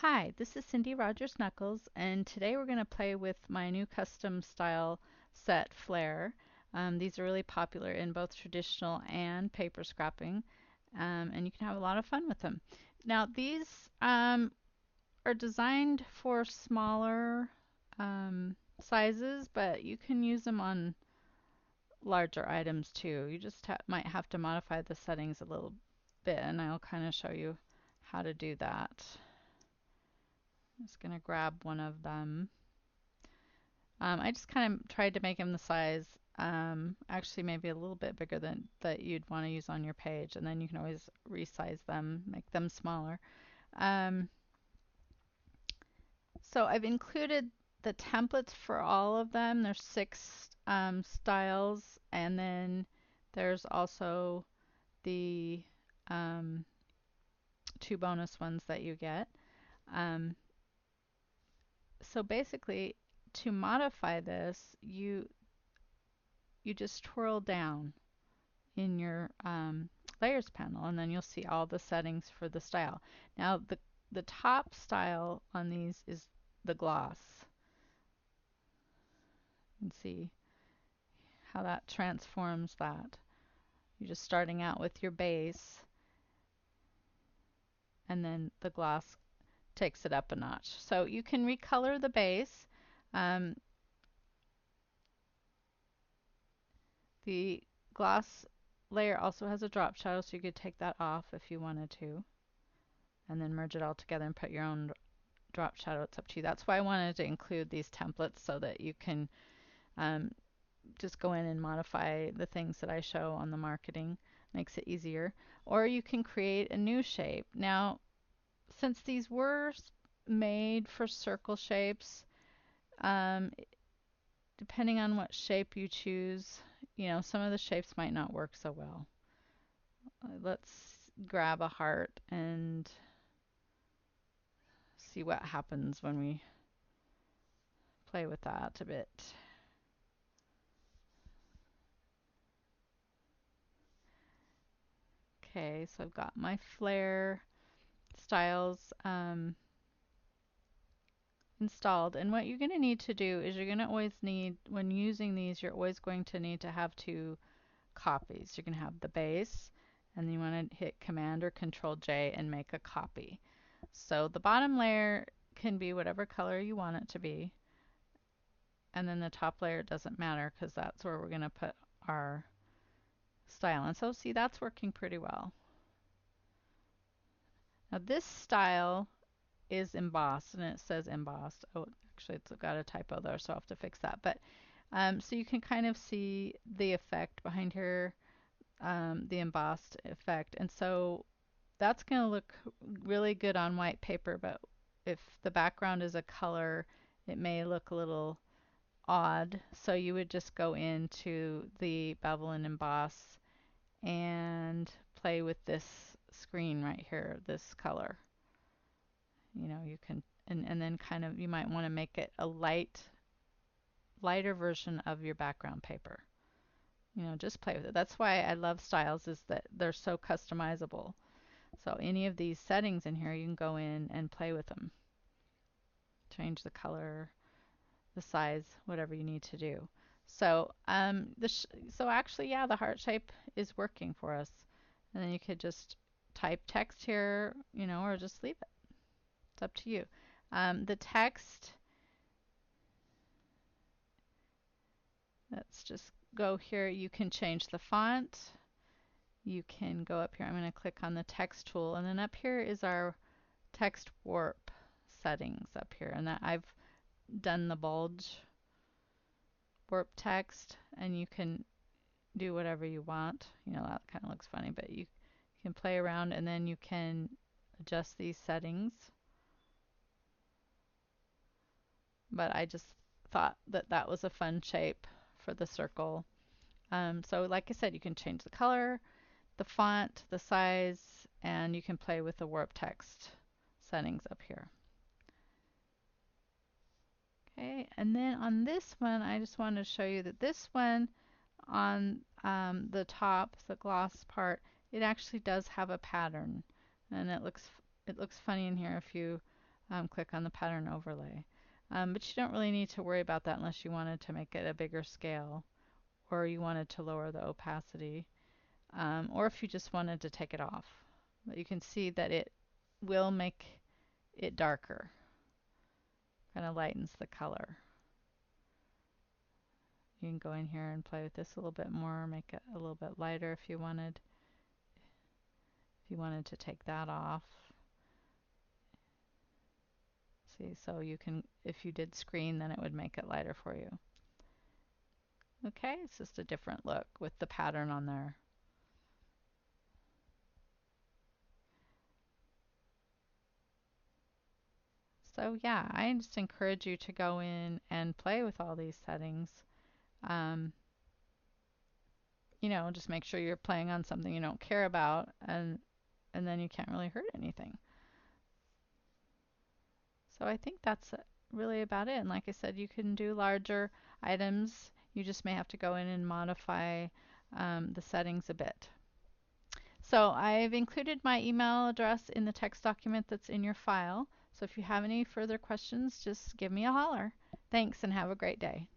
Hi, this is Cindy Rogers Knuckles, and today we're going to play with my new custom style set, Flair. These are really popular in both traditional and paper scrapping, and you can have a lot of fun with them. Now, these are designed for smaller sizes, but you can use them on larger items too. You just might have to modify the settings a little bit, and I'll kind of show you how to do that. I'm just going to grab one of them. I just kind of tried to make them the size, actually maybe a little bit bigger than that you'd want to use on your page, and then you can always resize them, make them smaller. Um, so I've included the templates for all of them. There's 6 styles, and then there's also the 2 bonus ones that you get. So basically, to modify this, you just twirl down in your layers panel, and then you'll see all the settings for the style. Now, the top style on these is the gloss. You can see how that transforms that. You're just starting out with your base, and then the gloss takes it up a notch. So you can recolor the base. The gloss layer also has a drop shadow, so you could take that off if you wanted to, and then merge it all together and put your own drop shadow. It's up to you. That's why I wanted to include these templates so that you can just go in and modify the things that I show on the marketing. Makes it easier. Or you can create a new shape. Now, since these were made for circle shapes, depending on what shape you choose, some of the shapes might not work so well. Let's grab a heart and see what happens when we play with that a bit. Okay, so I've got my Flair styles installed, and what you're going to need to do is you're going to always need, when using these, you're always going to need to have 2 copies. You're going to have the base, and then you want to hit Command or Control J and make a copy. So the bottom layer can be whatever color you want it to be, and then the top layer doesn't matter because that's where we're going to put our style. And so see, that's working pretty well. Now this style is embossed, and it says embossed. Oh, actually it's got a typo there, so I'll have to fix that. But so you can kind of see the effect behind here, the embossed effect. And so that's going to look really good on white paper, but if the background is a color, it may look a little odd. So you would just go into the bevel and emboss and play with this screen right here, this color. You can, and then kind of, you might want to make it a lighter version of your background paper. Just play with it. That's why I love styles, is that they're so customizable. So any of these settings in here, you can go in and play with them. Change the color, the size, whatever you need to do. So so actually, yeah, the heart shape is working for us. And then you could just type text here, or just leave it. It's up to you. The text, let's just go here. You can change the font. You can go up here. I'm going to click on the text tool, and then up here is our text warp settings up here. And that I've done the bulge warp text, and you can do whatever you want. That kind of looks funny, but you can play around, and then you can adjust these settings. But I just thought that that was a fun shape for the circle. So like I said, you can change the color, the font, the size, and you can play with the warp text settings up here. Okay, and then on this one, I just wanted to show you that this one on the top, the gloss part, it actually does have a pattern, and it looks funny in here if you click on the pattern overlay. But you don't really need to worry about that unless you wanted to make it a bigger scale or you wanted to lower the opacity, or if you just wanted to take it off. But you can see that it will make it darker, kind of lightens the color. You can go in here and play with this a little bit more, make it a little bit lighter if you wanted. If you wanted to take that off. See, so you can, if you did screen, then it would make it lighter for you. Okay, it's just a different look with the pattern on there. So yeah, I just encourage you to go in and play with all these settings. Um, just make sure you're playing on something you don't care about, and then you can't really hurt anything. So I think that's really about it. And like I said, you can do larger items. You just may have to go in and modify the settings a bit. So I've included my email address in the text document that's in your file. So if you have any further questions, just give me a holler. Thanks and have a great day.